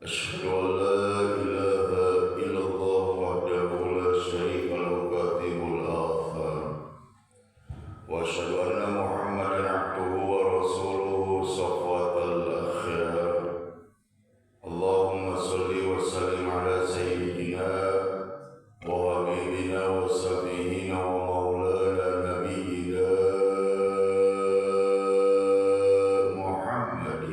أشهد أن لا إله إلا الله وحده لا شريك له كاتب الآثار وأشهد أن محمدا عبده ورسوله صفوة الأخيار اللهم صل وسلم على سيدنا وحبيبنا وشفيعنا ومولانا نبينا محمد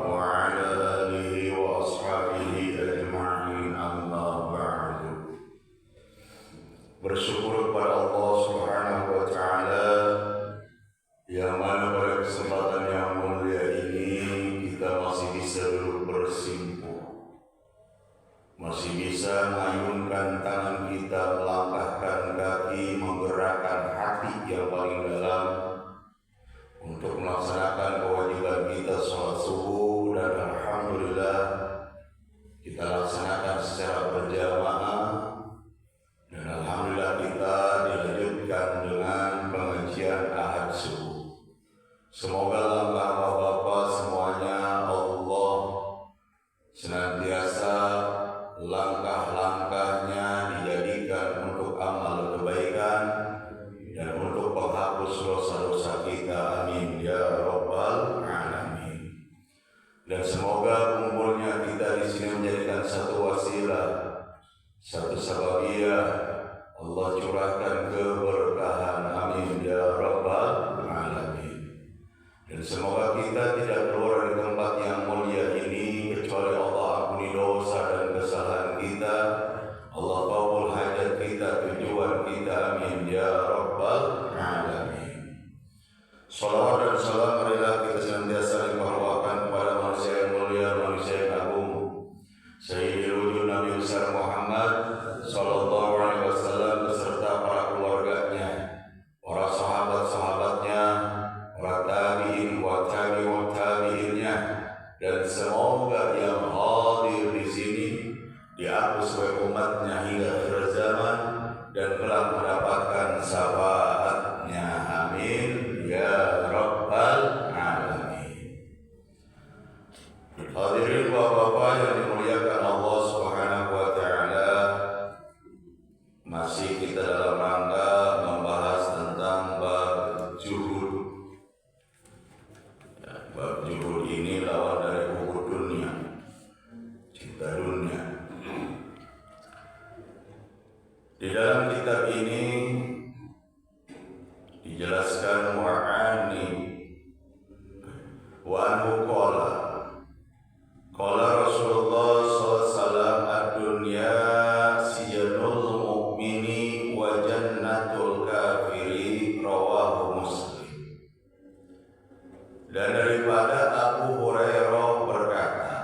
وعلى آله وأصحابه أجمعين أما بعد. Bersyukur kepada Allah Subhanahu wa Ta'ala yang mana pada kesempatan yang mulia ini kita masih bisa duduk bersimpuh, masih bisa mengayunkan tangan kita, melangkahkan kaki, menggerakkan hati yang paling dalam untuk melaksanakan kewajiban kita sholat subuh, dan alhamdulillah kita laksanakan secara berjamaah, dan alhamdulillah kita dilanjutkan dengan pengajian ahad subuh. Semoga langkah bapak-bapak semuanya Allah senantiasa langkah-langkahnya dijadikan untuk amal kebaikan dan untuk penghapus dosa-dosa kita, amin ya rabbal alamin. Dan semoga kumpulnya kita di sini menjadikan satu wasilah, satu sababiyah Allah curahkan keberkahan, amin ya rabbal alamin. Dan semoga kita tidak keluar dari tempat yang mulia ini kecuali Allah ampuni dosa dan kesalahan kita, Allah kabul hajat kita, tujuan kita, amin ya rabbal alamin. Salawat dan salam marilah kita senantiasa limpahkan kepada manusia yang mulia, manusia yang agung, Sayyidil Wujud Nabi besar Muhammad sallallahu alaihi wasallam beserta para keluarganya, para sahabat-sahabatnya, para tabi'in wa tabi'ut tabi'innya, dan semoga yang hadir di sini dihapus oleh umatnya hingga akhir zaman dan kelak mendapatkan syafaatnya, amin ya rabbal alamin. Hadirin bapak-bapak yang dimuliakan Allah Subhanahu wa Ta'ala, masih kita dalam rangka membahas tentang bab juhud. Bab juhud ini lawan dari buku dunia, cinta dunia. Di dalam kitab ini dijelaskan wa'ani wa anhu qala Rasulullah SAW ad-dunya sijanul mu'mini wa jannatul kafiri, rawahu Muslim. Dan daripada Abu Hurairah berkata,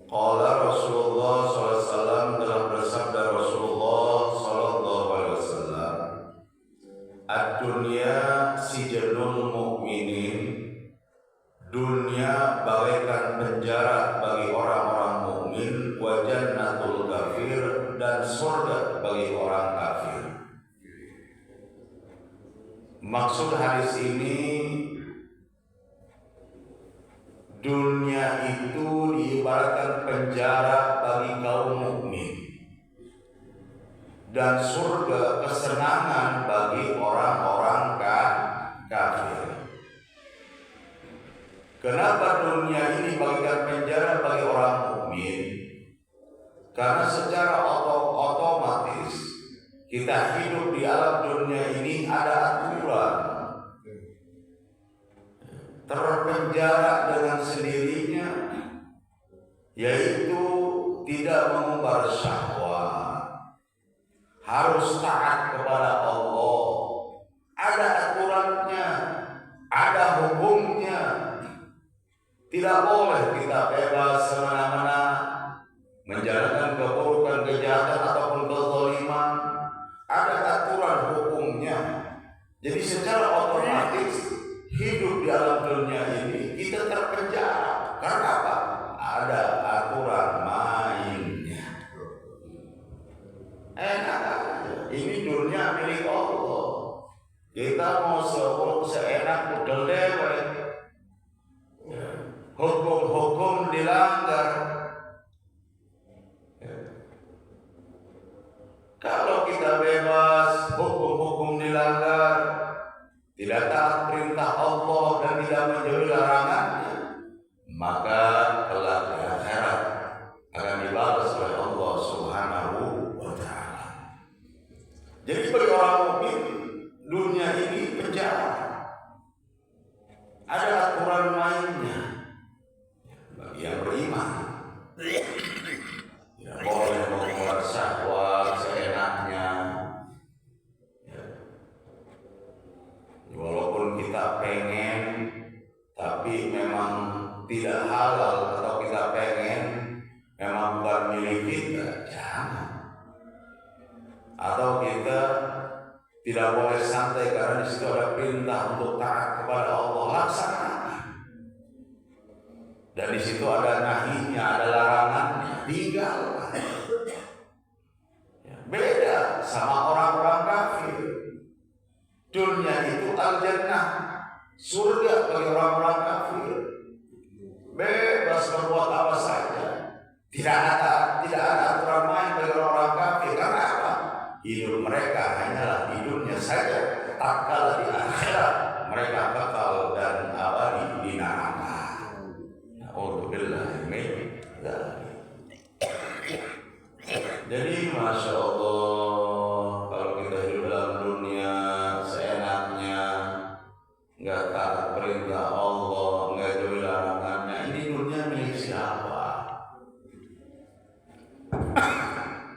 qala Rasulullah SAW, telah bersabda Rasulullah SAW, ad-dunya sijanul mu'minin, dunia bagaikan penjara bagi orang-orang mukmin, wa jannatul kafir, dan surga bagi orang kafir. Maksud hadis ini, dunia itu diibaratkan penjara bagi kaum mukmin dan surga kesenangan bagi orang-orang kafir. Kenapa dunia ini bagikan penjara bagi orang mukmin? Karena secara otomatis kita hidup di alam dunia ini ada aturan, terpenjara dengan sendirinya, yaitu tidak mengumbar syahwat, harus taat kepada Allah, ada aturannya, ada hukumnya. Tidak boleh kita bebas semena-mena menjalankan keburukan, kejahatan ataupun kezaliman. Ada aturan hukumnya. Jadi secara otomatis hidup di alam dunia ini kita terpenjara. Karena apa? Ada aturan mainnya. Enak aja. Ini dunia milik Allah. Kita mau seenak model dewek. Hukum-hukum dilanggar. Kalau kita bebas, hukum-hukum dilanggar, tidak taat perintah Allah dan tidak menjauhi larangannya, maka kelak di akhirat akan dibalas oleh Allah Subhanahu wa Ta'ala. Jadi bagi orang mukmin, dunia ini penjara. Ada aturan mainnya bagi yang beriman. Tidak boleh mengeluarkan syahwat seenaknya. Walaupun kita pengen, tapi memang tidak halal, atau kita pengen memang bukan milik kita, jangan. Atau kita tidak boleh santai karena di situ ada perintah untuk taat kepada Allah, laksanakan. Dan di situ ada nahinya, ada larangannya, tinggalkan. Beda sama orang-orang kafir. Dunia itu al-jannah, surga bagi orang-orang kafir. Bebas berbuat apa saja. Tidak ada aturan main bagi orang-orang kafir. Karena apa? Hidup mereka hanyalah di dunia saja. Tak kala di akhirat mereka kekal dan abadi di neraka. Na'udzubillah min dzalik. Jadi masya Allah, kalau kita hidup dalam dunia seenaknya, nggak taat perintah Allah, nggak jauhi larangannya, ini dunia milik siapa?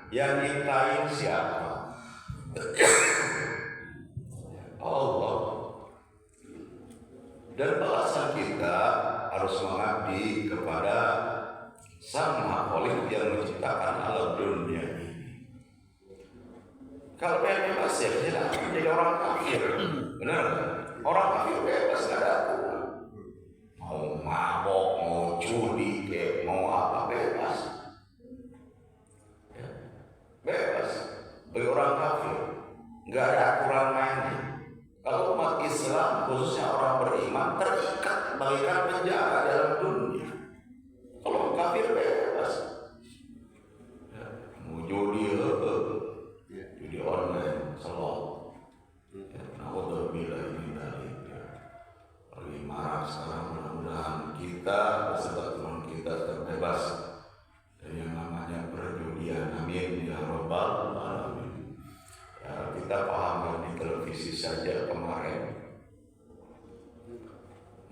Yang nyiptain siapa? Allah. Dan balasan kita harus mengabdi kepada Sang Maha Khalik yang menciptakan alam dunia ini. Kalau pengen bebas ya tidak menjadi orang kafir, benar? Orang kafir bebas, nggak ada aturan. Mau mabok, mau judi, mau apa bebas. Ya. Bebas. Bagi orang kafir nggak ada aturan mainnya. Kalau umat Islam, khususnya orang beriman, terikat bagaikan penjara dalam dunia. Kalau kafir bebas, ya, mau judi online, selot, ya, naudzubillah ini dari lagi marah sekarang. Mudah-mudahan kita beserta teman kita terbebas dari yang namanya perjudian. Amin ya Rabbal Alamin. Ya, kita paham di televisi saja kemarin,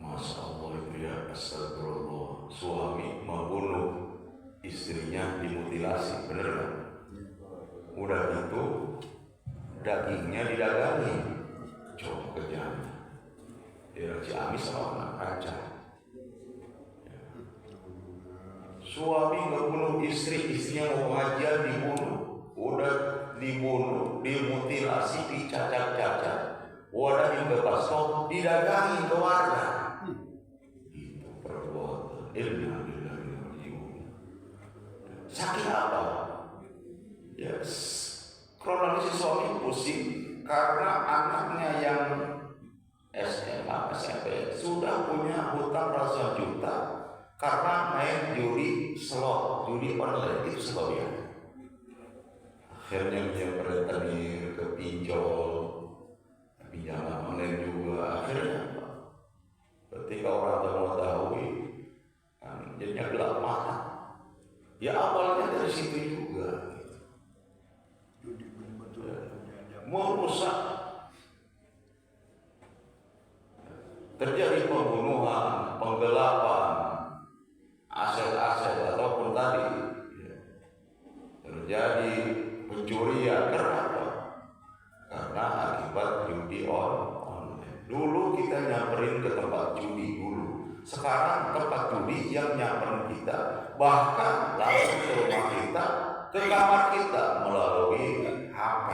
Masya Allah itu ya, astagfirullah, suami membunuh istrinya, dimutilasi, bener kan? Udah itu dagingnya didagangi, coba kerjanya daerah Ciamis sama Raja. Ya. Suami membunuh istri, istrinya mau pengajian dibunuh, udah dibunuh, dimutilasi, dicacat-cacat, wadah dibebaskan, didagangi ke warga. Itu perbuatan inna lillahi wa inna ilaihi raji'un. Sakit apa? Yes. Kronologi suami pusing karena anaknya yang SMA, SMP sudah punya hutang ratusan juta karena main judi slot, judi online, itu sebabnya. Akhirnya dia berentenir ke pinjol, pinjaman online juga. Akhirnya ketika orang tua mengetahui, kan jadinya gelap mata. Ya awalnya dari situ juga. Merusak, terjadi pembunuhan, penggelapan aset-aset ataupun tadi terjadi pencurian. Kenapa? Karena akibat judi online. Dulu kita nyamperin ke tempat judi dulu, sekarang tempat judi yang nyamperin kita, bahkan langsung ke rumah kita, ke kamar kita melalui HP,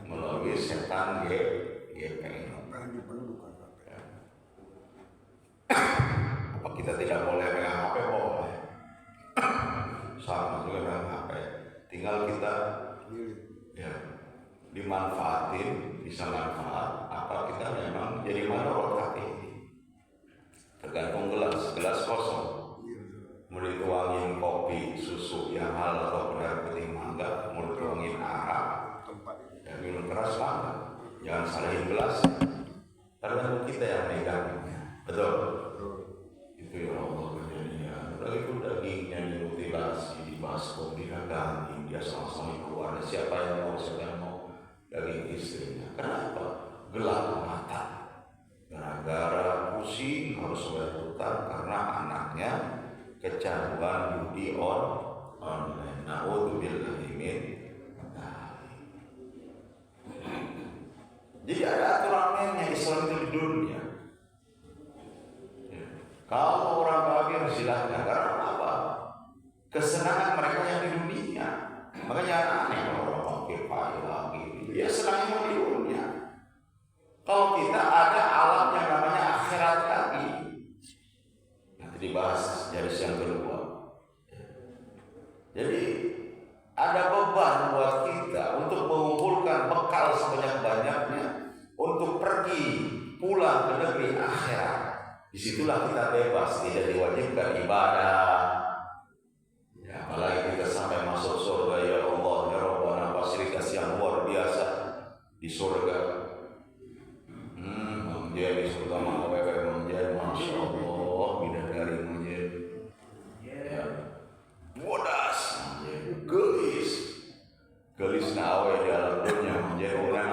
melalui setan GPN. Apa kita tidak boleh pegang HP? Boleh. Sama juga dengan HP. Tinggal kita ya dimanfaatin, bisa manfaat. Apa kita memang jadi madorot HP ini? Tergantung gelas. Jangan salahin gelas, tergantung kita yang megangnya. Betul? Itu yang Allah kejadian. Udah itu dagingnya dimutilasi, dibaskom, didagangi, dia sama-sama keluar. Siapa yang mau daging istrinya? Kenapa? Gelap mata. Gara-gara pusing harus bayar hutang karena anaknya kecanduan judi online. Na'udzubillahi min dzalik. Jadi ada aturan mainnya Islam itu di dunia. Kalau orang kafir silahkan, karena apa? Kesenangan mereka yang di dunia. Makanya aneh orang kafir lagi. Dia senangnya di dunia. Kalau kita ada alam yang namanya akhirat lagi. Nanti dibahas dari yang kedua. Jadi ada beban buat kita untuk mengumpulkan bekal sebanyak-banyaknya untuk pergi pulang ke negeri akhirat. Disitulah kita bebas, tidak diwajibkan ibadah. Ya, apalagi kita sampai masuk surga, ya Allah, ya Rabbana, fasilitas yang luar biasa di surga. Menjadi surga menjadi, masya Allah, bidadari menjadi. Ya, bodas, gelis nawe di alam dunia menjadi orang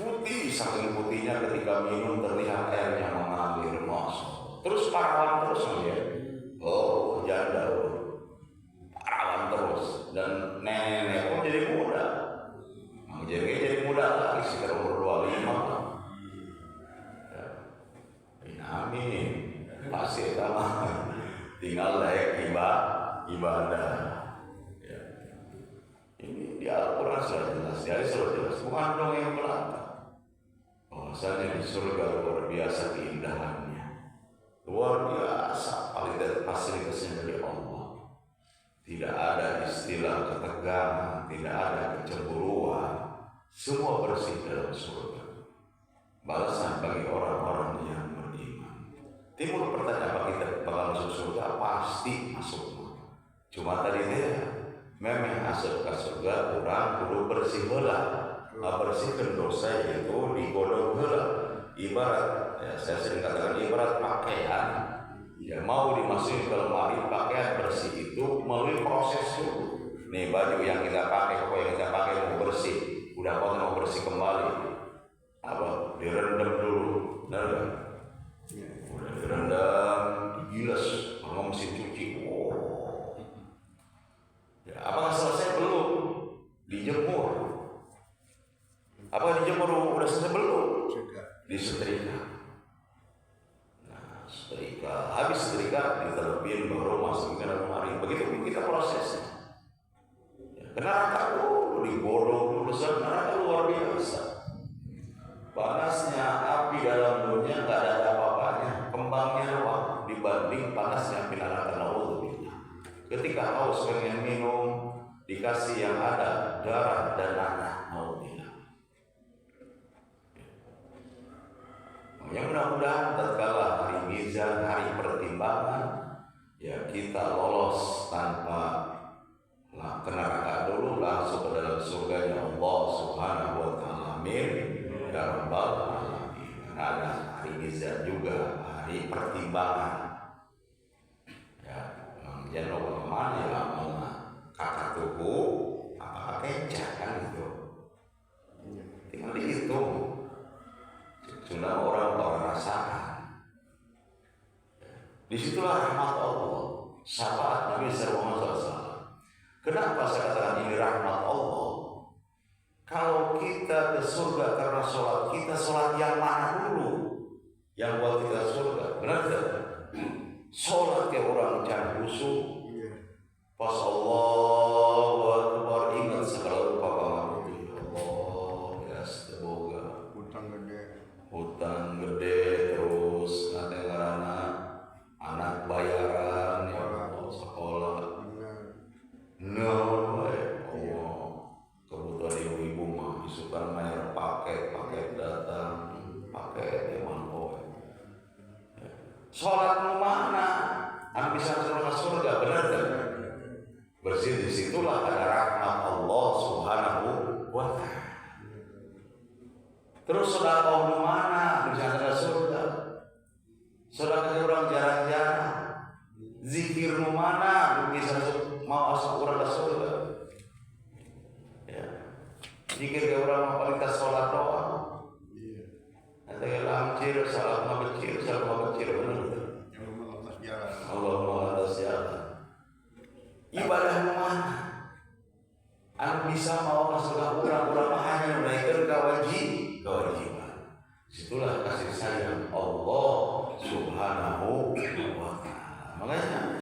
putih, saking putihnya ketika minum terlihat airnya mengalir, masuk. Terus parawan terus ya, oh janda, parawan terus, dan nenek pun jadi muda, jadi muda lagi sekitar umur 25. Ya. Amin, pasti sama, tinggal layak ibadah. Ya. Ini di Al-Quran sudah jelas, jadi sudah jelas, bukan dong yang belaka. Bahwasanya di surga luar biasa keindahannya, luar biasa fasilitasnya dari Allah. Tidak ada istilah ketegangan, tidak ada kecemburuan, semua bersih dalam surga. Balasan bagi orang-orang yang beriman. Timbul pertanyaan, apa kita bakal masuk surga? Pasti masuk. Cuma tadi dia memang masuk ke surga orang perlu bersih heula. Bersihkan dosa itu digodok heula. Ibarat, ya, saya sering katakan ibarat pakaian, ya mau dimasukin ke lemari, pakaian bersih itu melalui proses dulu. Nih baju yang kita pakai, kok yang kita pakai mau bersih, udah kotor mau bersih kembali, apa? Direndam dulu, benar nggak? Udah direndam, digilas, kalau mesin cuci, wow. Ya, apakah selesai belum? Dijemur. Apa dijemur udah selesai belum? Disetrika. Nah, setrika. Habis setrika diterapin baru masukin ke lemari. Begitu kita prosesnya. Ya, neraka dulu digodok dulu, neraka luar biasa. Panasnya api dalam dunia nggak ada apa-apanya, kembangnya doang dibanding panasnya api neraka. Ketika haus pengen minum, dikasih yang ada darah dan nanah. Yang mudah-mudahan tatkala hari mizan, hari pertimbangan, ya kita lolos tanpa ke neraka dulu, langsung ke dalam surganya Allah Subhanahu wa Ta'ala. Amin ya rabbal alamin. Ada hari mizan juga, hari pertimbangan. Ya, jangan kemana ya amalnya kakak tuku apa kecak kan gitu. Tinggal dihitung. Sudah orang rasakan. Disitulah rahmat Allah, syafaat Nabi sallallahu alaihi wasallam. Kenapa saya katakan ini rahmat Allah? Kalau kita ke surga karena sholat, kita sholat yang mana dulu? Yang buat kita surga, benar tidak? Sholat kayak orang can khusyuk. Pas Allahu Akbar, ingat segala rupa pengaruh Allah, ya semoga hutang gede terus nanti karena anak bayaran ya sekolah kebutuhan ibu-ibu mah isukan bayar paket datang paket emang sholat mana anak bisa masuk surga, benar kan? Bersih disitulah ada rahmat Allah Subhanahu wa Ta'ala. Terus sedekah nu mana bisa ada surga? Sedekah orang jarang-jarang. Zikir nu mana bisa mau asal urang ka surga. Ya. Zikir ke orang paling ka salat doang. Ada yang lamcir, salat mabecir, benar. Allah atas jalan. Ibadah nu mana? Anu bisa mau masuk urang-urang hanya menaikkan kewajiban. Situlah kasih sayang Allah Subhanahu wa ta'ala. Makanya